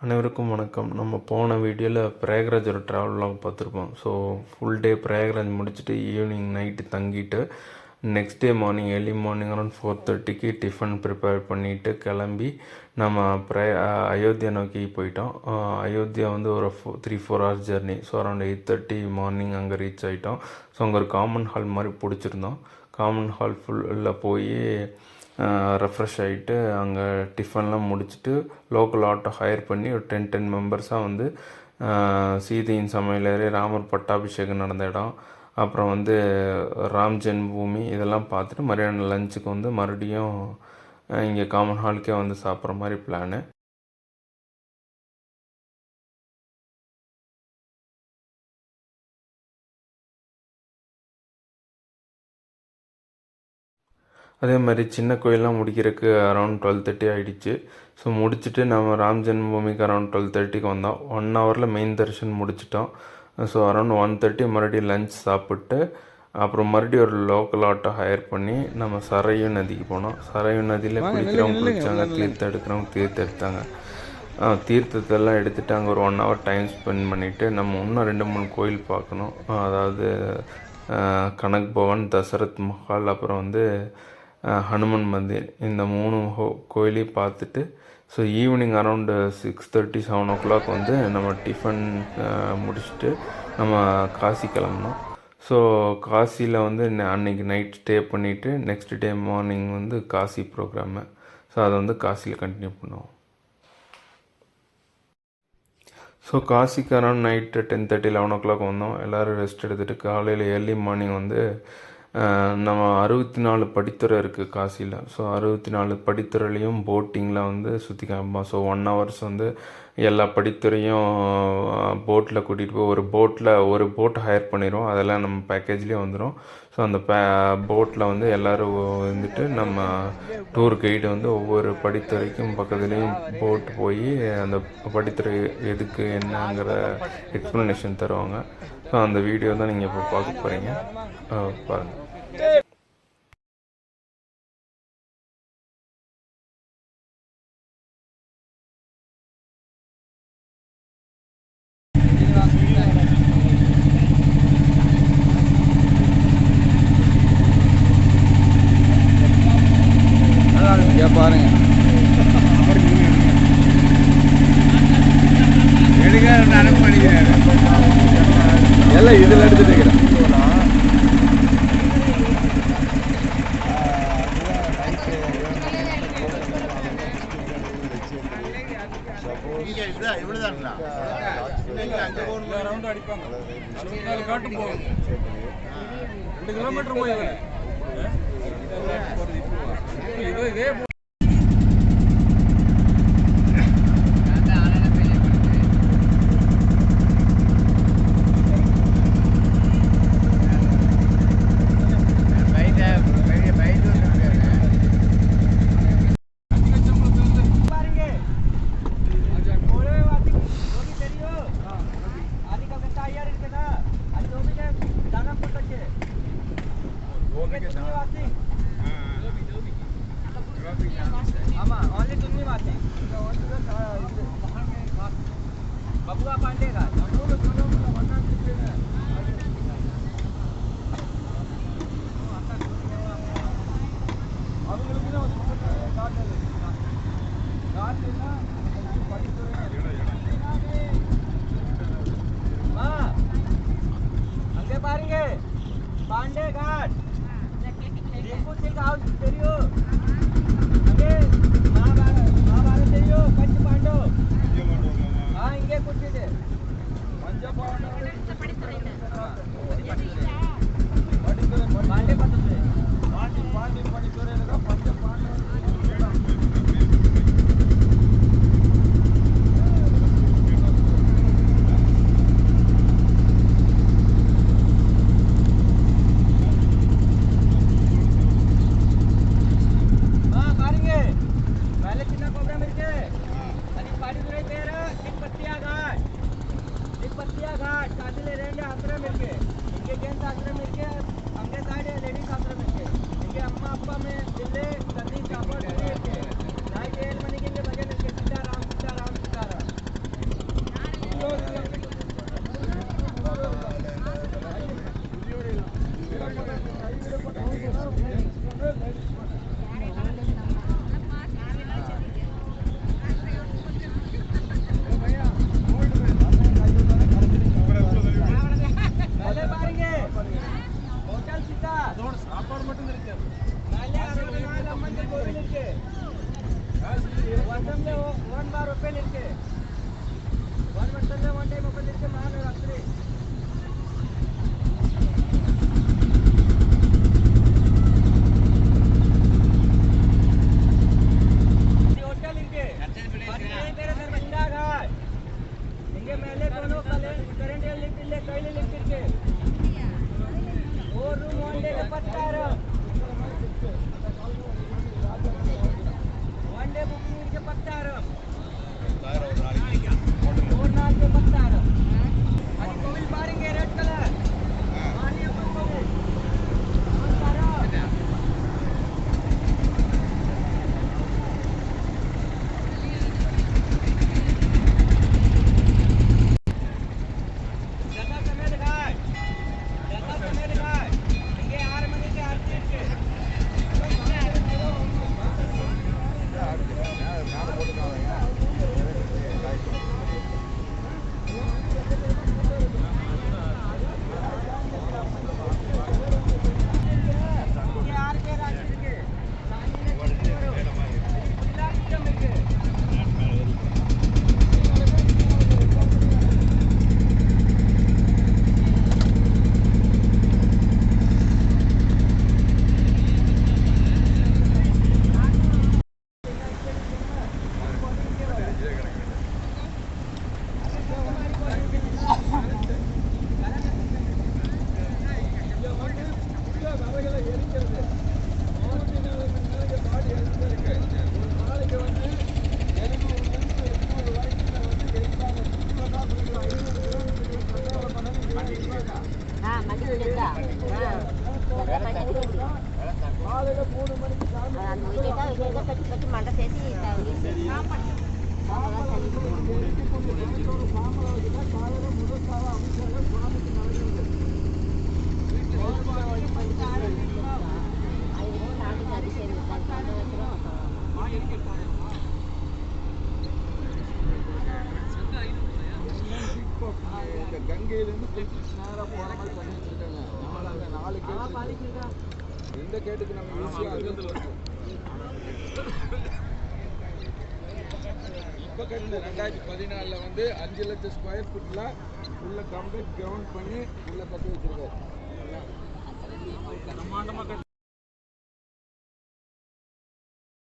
அனைவருக்கும் வணக்கம். நம்ம போன வீடியோவில் பிரயாக்ராஜோட ட்ராவல்லாம் பார்த்துருப்போம். ஸோ ஃபுல் டே பிரயாக்ராஜ் முடிச்சுட்டு ஈவினிங் நைட்டு தங்கிட்டு next day morning early morning around 4:30க்கு டிஃபன் ப்ரிப்பேர் பண்ணிவிட்டு கிளம்பி நம்ம அயோத்தியா நோக்கி போயிட்டோம். அயோத்தியா வந்து ஒரு 3-4 hours journey. So around 8:30 morning அங்கே ரீச் ஆகிட்டோம். ஸோ அங்கே ஒரு காமன் ஹால் மாதிரி பிடிச்சிருந்தோம். காமன் ஹால் ஃபுல்லில் போய் ரெஃப்ரெஷ் ஆகிட்டு அங்கே டிஃபன்லாம் முடிச்சுட்டு லோக்கல் ஆட்டோ ஹையர் பண்ணி ஒரு 10 மெம்பர்ஸாக வந்து சீதையின் சமையலறை, ராமர் பட்டாபிஷேகம் நடந்த இடம், அப்புறம் வந்து ராம் ஜென்மபூமி இதெல்லாம் பார்த்துட்டு மறுபடியும் லஞ்சுக்கு வந்து மறுபடியும் இங்கே காமன் ஹாலுக்கே வந்து சாப்பிட்ற மாதிரி பிளானு. அதே மாதிரி சின்ன கோயிலெலாம் முடிக்கிறதுக்கு அரௌண்ட் 12:30 ஆகிடுச்சு. ஸோ முடிச்சுட்டு நம்ம ராம் ஜென்மபூமிக்கு அரௌண்ட் 12:30க்கு வந்தோம். 1 ஹவரில் மெயின் தரிசனம் முடிச்சிட்டோம். ஸோ அரௌண்ட் 1:30 மறுபடியும் லஞ்ச் சாப்பிட்டு அப்புறம் மறுபடியும் ஒரு லோக்கல் ஆட்டோ ஹையர் பண்ணி நம்ம சரையு நதிக்கு போனோம். சரையு நதியில் குளிக்கிறவங்க குளித்தாங்க, தீர்த்தம் எடுக்கிறவங்க தீர்த்தம் எடுத்தாங்க. தீர்த்தத்தெல்லாம் எடுத்துகிட்டு அங்கே ஒரு 1 ஹவர் டைம் ஸ்பெண்ட் பண்ணிவிட்டு நம்ம இன்னும் 2-3 கோயில் பார்க்கணும். அதாவது கனக் பவன், தசரத் மஹால், அப்புறம் வந்து ஹனுமன் மந்திர், இந்த 3 கோயிலையும் பார்த்துட்டு ஸோ ஈவினிங் அரௌண்டு 6:30-7 o'clock வந்து நம்ம டிஃபன் முடிச்சுட்டு நம்ம காசி கிளம்புனோம். ஸோ காசியில் வந்து அன்றைக்கி நைட் ஸ்டே பண்ணிவிட்டு நெக்ஸ்ட் டே மார்னிங் வந்து காசி ப்ரோக்ராமு. ஸோ அதை வந்து காசியில் கண்டினியூ பண்ணுவோம். ஸோ காசிக்கு அரௌண்ட் நைட்டு 10:30-11 o'clock வந்தோம். எல்லோரும் ரெஸ்ட் எடுத்துகிட்டு காலையில் ஏர்லி மார்னிங் வந்து நம்ம 64 படித்துறை இருக்குது காசியில். ஸோ 64 படித்துறையிலையும் போட்டிங்கில் வந்து சுற்றி காமிப்போம். ஸோ 1 hours வந்து எல்லா படித்துறையும் போட்டில் கூட்டிகிட்டு போய் ஒரு போட் ஹையர் பண்ணிடுவோம். அதெல்லாம் நம்ம பேக்கேஜ்லேயே வந்துடும். ஸோ அந்த போட்டில் வந்து எல்லோரும் வந்துட்டு நம்ம டூர் கைடு வந்து ஒவ்வொரு படித்துறைக்கும் பக்கத்துலேயும் போட்டு போய் அந்த படித்துறை எதுக்கு என்னங்கிற எக்ஸ்ப்ளனேஷன் தருவாங்க. ஸோ அந்த வீடியோ தான் நீங்கள் இப்போ பார்க்க போகிறீங்க, பாருங்கள். பாருங்க எல்லாம் இதில் எடுத்துட்டு இருக்கிறேன். அடிப்பாங்க 2 கிலோமீட்டர் போய் இதே बबुआ पांडे का अंगे पारेंगे पांडे घाट सिल्क हाउस तेरियो अंगे महाभारत तेरियो पंच पांडव ಹಿಂಗೆ ಕೂತಿದೆ ಪಾಂಡೆ ಬರ್ತದೆ ಪಾಂಡೆ ಪಡಿತೋರೆ ಪಂಚ ಪಾಂಡೆ வருஷம்ல ஒன் பார் ஓப்பன் இருக்கு. ஒன் வருஷம்ல ஒன் டைம் ஓப்பன் இருக்கு. மேல ராத்திரி होटल इनके मेरे दरबंदा घाट इनके मेले दोनों करंट लिफ्ट ले कई लिफ्ट के और रूम वन डे पत्तार वन डे बुकिंग के पत्तार और नाल के पत्तार अभी कोविल पारेंगे रेड कलर मानिए कोविल கங்கையிலிருந்து நேராக போகிற மாதிரி பண்ணி வச்சுருக்காங்க. 4 கேட்டு இந்த கேட்டுக்கு நம்ம ஈஸியாக இப்போ கட்டின 2014 வந்து 5 லட்சம் ஸ்கொயர் ஃபீட்டில் உள்ள கம்ப்ளீட் கிரவுண்ட் பண்ணி உள்ள கட்டி வச்சுருக்காரு.